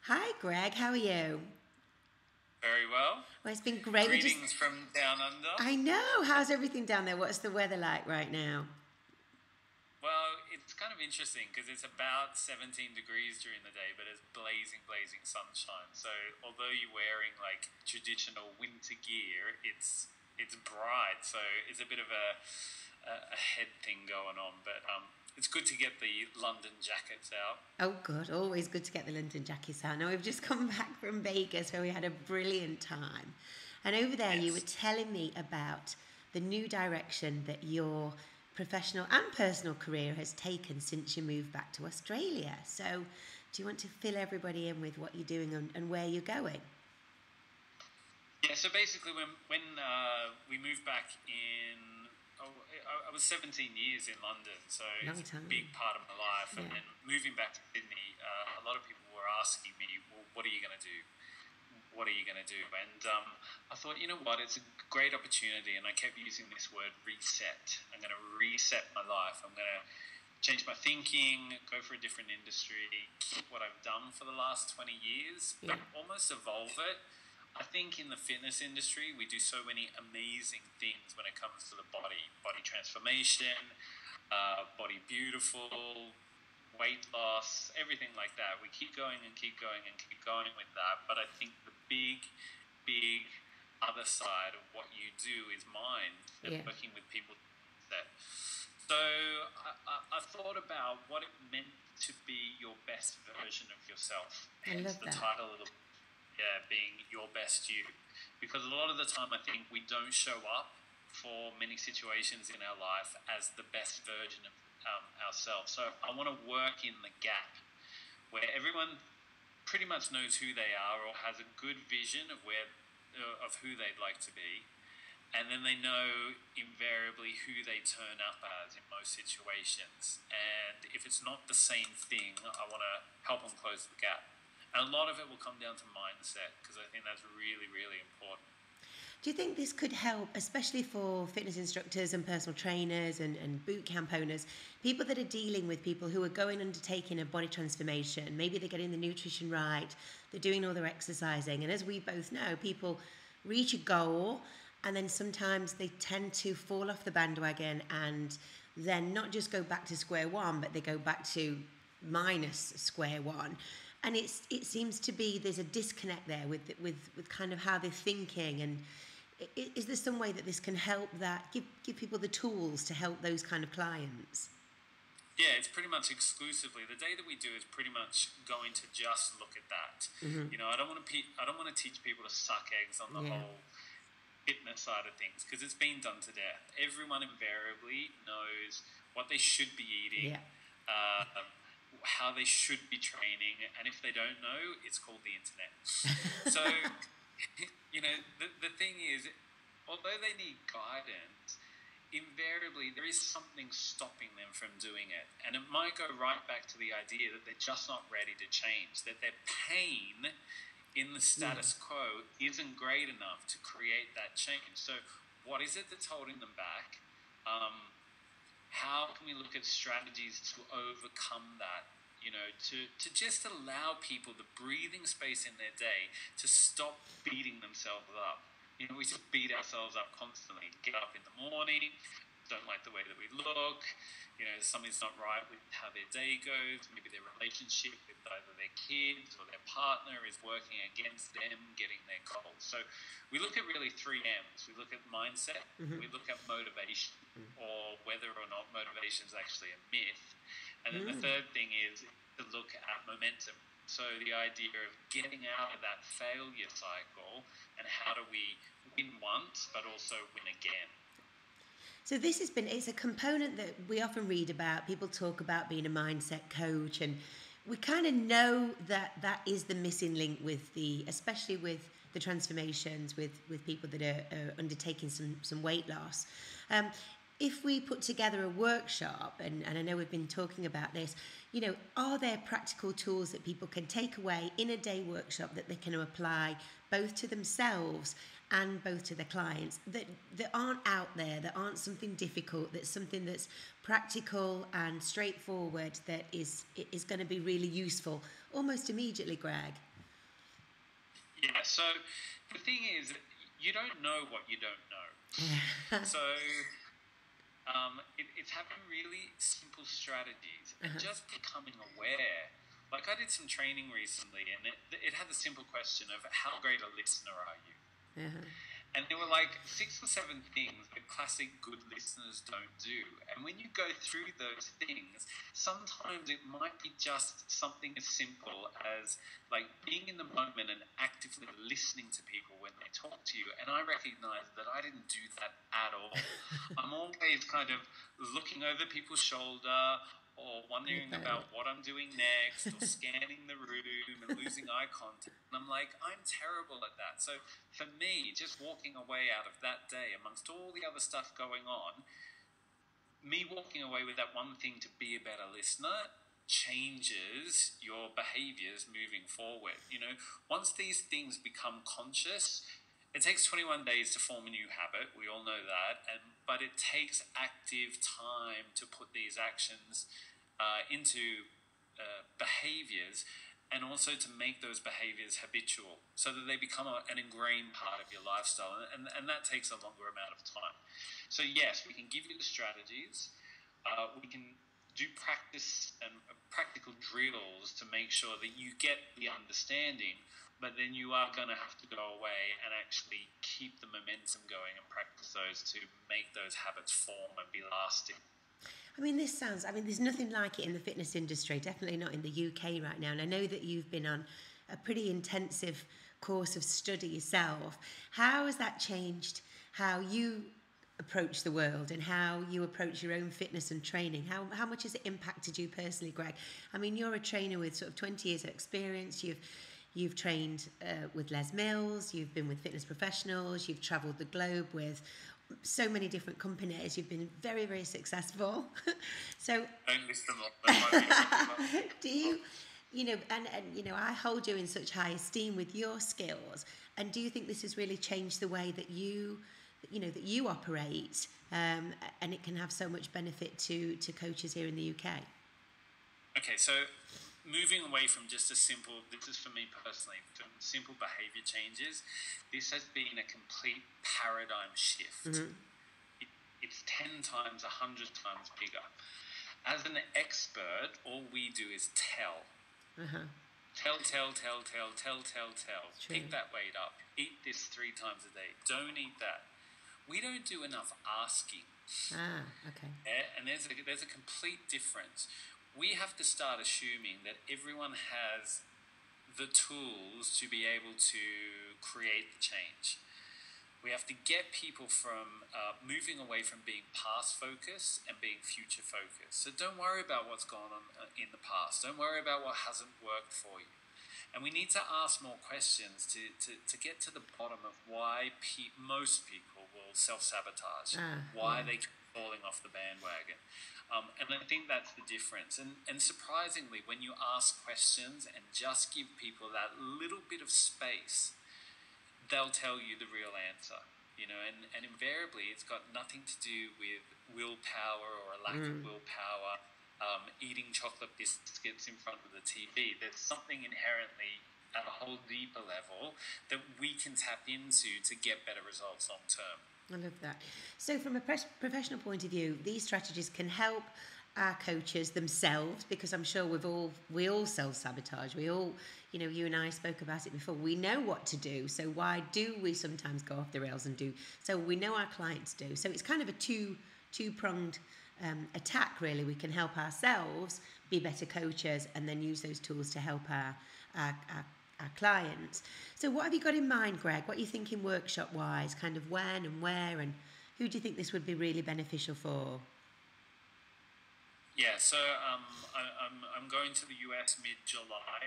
Hi, Greg. How are you? Very well. Well, it's been great. Greetings from down under. I know. How's everything down there? What's the weather like right now? Well, it's kind of interesting because it's about 17 degrees during the day, but it's blazing, blazing sunshine. So although you're wearing like traditional winter gear, it's bright. So it's a bit of a head thing going on. But it's good to get the London jackets out. Oh, good. Always good to get the London jackets out. Now, we've just come back from Vegas where we had a brilliant time. And over there, you were Yes. telling me about the new direction that your professional and personal career has taken since you moved back to Australia. So, do you want to fill everybody in with what you're doing and where you're going? Yeah, so basically, when we moved back in, I was 17 years in London, so it's Long a time. big part of my life. And Yeah. then moving back to Sydney, a lot of people were asking me, "Well, what are you going to do? What are you going to do?" And I thought, you know what, it's a great opportunity, and I kept using this word reset. I'm going to reset my life. I'm going to change my thinking, go for a different industry, keep what I've done for the last 20 years, Yeah. but almost evolve it. I think in the fitness industry, we do so many amazing things when it comes to the body transformation, body beautiful, weight loss, everything like that. We keep going and keep going and keep going with that. But I think the big other side of what you do is mind and Yeah. working with people that. So I thought about what it meant to be your best version of yourself. I Hence love the that. title of the being your best you. Because a lot of the time, I think we don't show up for many situations in our life as the best version of ourselves. So I want to work in the gap where everyone pretty much knows who they are or has a good vision of of who they'd like to be, and then they know invariably who they turn up as in most situations. And if it's not the same thing, I want to help them close the gap. And a lot of it will come down to mindset because I think that's really, really important. Do you think this could help, especially for fitness instructors and personal trainers and boot camp owners, people that are dealing with people who are going undertaking a body transformation? Maybe they're getting the nutrition right, they're doing all their exercising, and as we both know, people reach a goal and then sometimes they tend to fall off the bandwagon and then not just go back to square one, but they go back to minus square one. And it seems to be there's a disconnect there with kind of how they're thinking. And is there some way that this can help that give people the tools to help those kind of clients? Yeah, it's pretty much exclusively the day that we do is pretty much going to just look at that. You know, I don't want to teach people to suck eggs on the Yeah, whole fitness side of things because it's been done to death. Everyone invariably knows what they should be eating, yeah, uh, how they should be training, and if they don't know, it's called the internet. So, you know, the thing is, although they need guidance, invariably there is something stopping them from doing it. And it might go right back to the idea that they're just not ready to change, that their pain in the yeah. status quo isn't great enough to create that change. So, what is it that's holding them back? Um, how can we look at strategies to overcome that? You know, to just allow people the breathing space in their day to stop beating themselves up. You know, we just beat ourselves up constantly. Get up in the morning, don't like the way that we look. You know, something's not right with how their day goes. Maybe their relationship with either their kids or their partner is working against them getting their goals. So we look at really three M's. We look at mindset, we look at motivation, or whether or not motivation is actually a myth. And then the Mm. third thing is to look at momentum. So the idea of getting out of that failure cycle and how do we win once but also win again. So this has been it's a component that we often read about. People talk about being a mindset coach, and we kind of know that that is the missing link with the especially with the transformations with people that are undertaking some weight loss. Um, if we put together a workshop, and I know we've been talking about this, are there practical tools that people can take away in a day workshop that they can apply both to themselves and both to their clients that aren't out there, that aren't something difficult, that's something that's practical and straightforward that is going to be really useful almost immediately, Greg? Yeah, so the thing is, you don't know what you don't know. So it's having really simple strategies and just becoming aware. Like I did some training recently, and it had the simple question of how great a listener are you? And there were like 6 or 7 things that classic good listeners don't do. And when you go through those things, sometimes it might be just something as simple as like being in the moment and actively listening to people when they talk to you. And I recognize that I didn't do that at all. I'm always kind of looking over people's shoulder, or wondering about what I'm doing next, or scanning the room and losing eye contact. And I'm like, I'm terrible at that. So for me, just walking away out of that day amongst all the other stuff going on, me walking away with that one thing to be a better listener changes your behaviors moving forward. You know, once these things become conscious, it takes 21 days to form a new habit. We all know that. But it takes active time to put these actions into behaviors, and also to make those behaviors habitual so that they become an ingrained part of your lifestyle. And that takes a longer amount of time. So yes, we can give you the strategies. We can do practice and practical drills to make sure that you get the understanding, but then you are going to have to go away and actually keep the momentum going and practice those to make those habits form and be lasting. There's nothing like it in the fitness industry, definitely not in the UK right now. And I know that you've been on a pretty intensive course of study yourself. How has that changed how you approach the world and how you approach your own fitness and training? How much has it impacted you personally, Greg? I mean, you're a trainer with sort of 20 years of experience. You've trained with Les Mills, you've been with fitness professionals, you've travelled the globe with so many different companies. You've been very, very successful. So don't list them all. do you know, I hold you in such high esteem with your skills. And do you think this has really changed the way that you operate, and it can have so much benefit to coaches here in the UK? Okay, so moving away from just this is for me personally, from simple behavior changes, this has been a complete paradigm shift. It's 10 times, 100 times bigger. As an expert, all we do is tell. Tell. Pick that weight up. Eat this 3 times a day. Don't eat that. We don't do enough asking. Okay. And there's a complete difference. We have to start assuming that everyone has the tools to be able to create the change. We have to get people from moving away from being past focused and being future focused. So don't worry about what's gone on in the past. Don't worry about what hasn't worked for you. And we need to ask more questions to get to the bottom of why most people will self-sabotage, why they keep falling off the bandwagon. And I think that's the difference. And surprisingly, when you ask questions and just give people that little bit of space, they'll tell you the real answer. You know, and invariably it's got nothing to do with willpower or a lack of willpower, eating chocolate biscuits in front of the TV. There's something inherently at a whole deeper level that we can tap into to get better results long term. I love that. So from a professional point of view, these strategies can help our coaches themselves, because I'm sure we all self-sabotage. We all, you know, you and I spoke about it before. We know what to do, so why do we sometimes go off the rails and do? So we know our clients do. So it's kind of a two-pronged attack, really. We can help ourselves be better coaches and then use those tools to help our clients. So what have you got in mind, Greg? What are you thinking workshop-wise? Kind of when and where, and who do you think this would be really beneficial for? Yeah, so I'm going to the US mid-July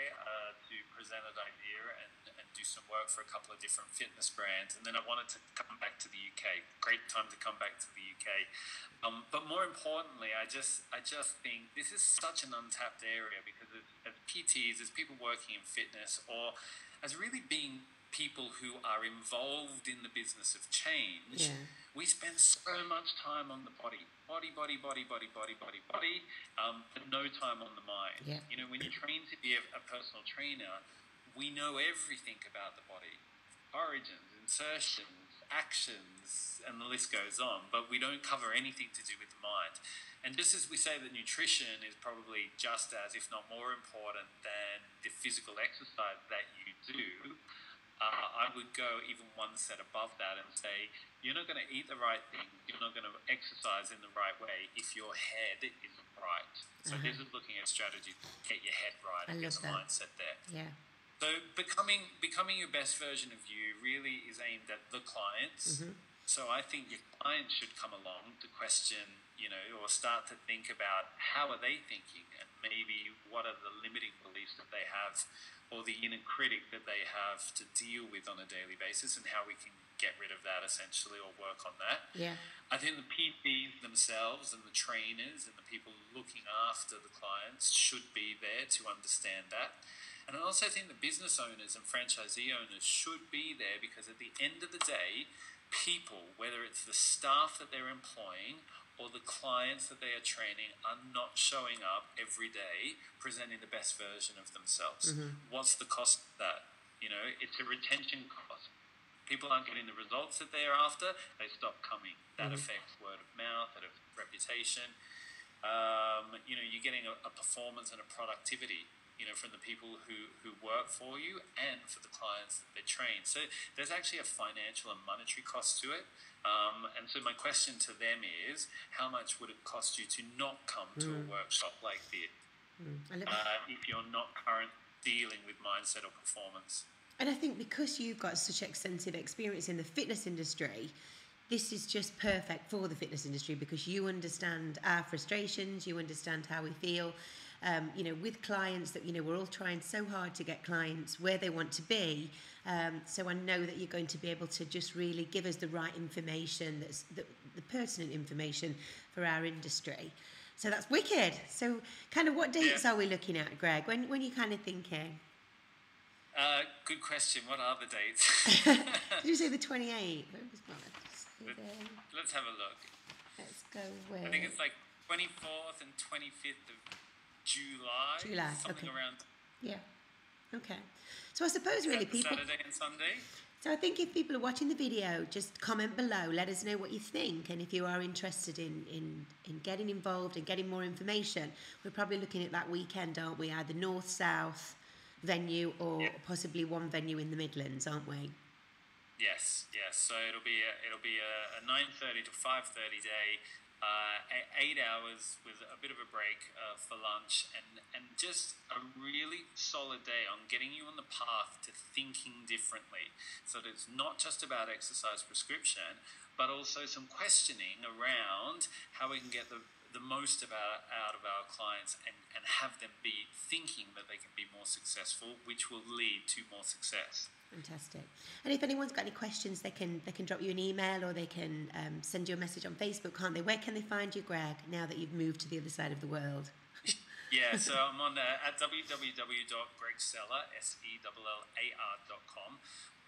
to present an idea and do some work for a couple of different fitness brands, and then I wanted to come back to the UK. Great time to come back to the UK. But more importantly, I just think this is such an untapped area, because as PTs, as people working in fitness, or as really being people who are involved in the business of change, we spend so much time on the body, but no time on the mind. You know, when you train to be a personal trainer, we know everything about the body, origins, insertions, actions, and the list goes on, but we don't cover anything to do with the mind. And just as we say that nutrition is probably just as, if not more important than the physical exercise that you do, I would go even one set above that and say, you're not going to eat the right thing, you're not going to exercise in the right way if your head isn't right. So this is looking at strategy to get your head right and get the mindset there. Yeah. So becoming your best version of you really is aimed at the clients. So I think your clients should come along to question, or start to think about how are they thinking, and maybe what are the limiting beliefs that they have, or the inner critic that they have to deal with on a daily basis, and how we can get rid of that essentially, or work on that. Yeah. I think the PTs themselves and the trainers and the people looking after the clients should be there to understand that. And I also think the business owners and franchisee owners should be there, because at the end of the day, people, whether it's the staff that they're employing or the clients that they are training, are not showing up every day presenting the best version of themselves. What's the cost of that? It's a retention cost. People aren't getting the results that they're after, they stop coming. That affects word of mouth, that affects reputation. You're getting a performance and a productivity, from the people who work for you and for the clients that they train. So there's actually a financial and monetary cost to it. And so my question to them is, how much would it cost you to not come to a workshop like this if you're not currently dealing with mindset or performance? And I think because you've got such extensive experience in the fitness industry, this is just perfect for the fitness industry, because you understand our frustrations, you understand how we feel. With clients that, we're all trying so hard to get clients where they want to be. So I know that you're going to be able to just really give us the right information, that's the pertinent information for our industry. So that's wicked. So kind of what dates are we looking at, Greg? When are you kind of thinking? Good question. What are the dates? Did you say the 28th? Let's have a look. Let's go with... I think it's like 24th and 25th of July. Something around. Yeah. Okay. So I suppose really people... Saturday and Sunday. So I think if people are watching the video, just comment below, let us know what you think, and if you are interested in getting involved and getting more information. We're probably looking at that weekend, aren't we? Either north, south venue, or possibly one venue in the Midlands, aren't we? Yes. So it'll be a 9:30 to 5:30 day, 8 hours with a bit of a break for lunch, and just a really solid day on getting you on the path to thinking differently. So that it's not just about exercise prescription, but also some questioning around how we can get the most out of our clients, and have them be thinking that they can be more successful, which will lead to more success. Fantastic. And if anyone's got any questions, they can drop you an email, or they can send you a message on Facebook, can't they? Where can they find you, Greg, now that you've moved to the other side of the world? Yeah, so I'm on at www.gregsellar.com,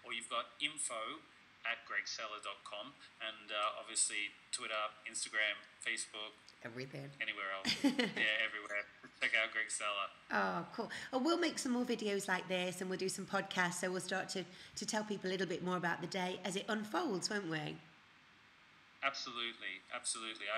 or you've got info@gregsellar.com, and obviously Twitter, Instagram, Facebook, everything, anywhere else. Yeah, everywhere. Check out Greg Sellar. Oh, cool. Well, we'll make some more videos like this, and we'll do some podcasts, so we'll start to tell people a little bit more about the day as it unfolds, won't we? Absolutely. I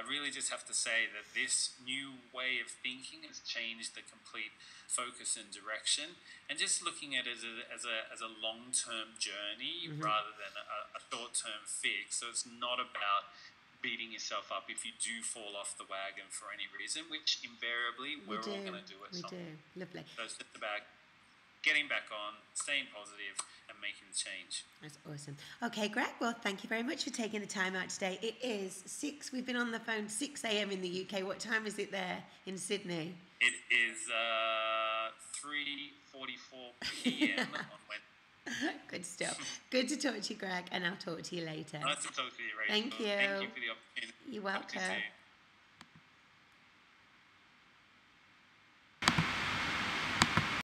really just have to say that this new way of thinking has changed the complete focus and direction, and just looking at it as a long-term journey rather than a short-term fix. So it's not about beating yourself up if you do fall off the wagon for any reason, which invariably we're all going to do at some point. Lovely. So it's just about getting back on, staying positive, and making the change. That's awesome. Okay, Greg, well, thank you very much for taking the time out today. It is 6, we've been on the phone, 6 a.m. in the UK. What time is it there in Sydney? It is 3:44 p.m. on Wednesday. Good stuff. Good to talk to you, Greg, and I'll talk to you later. Nice to talk to you, Rachel. Thank you. Thank you for the opportunity. You're welcome.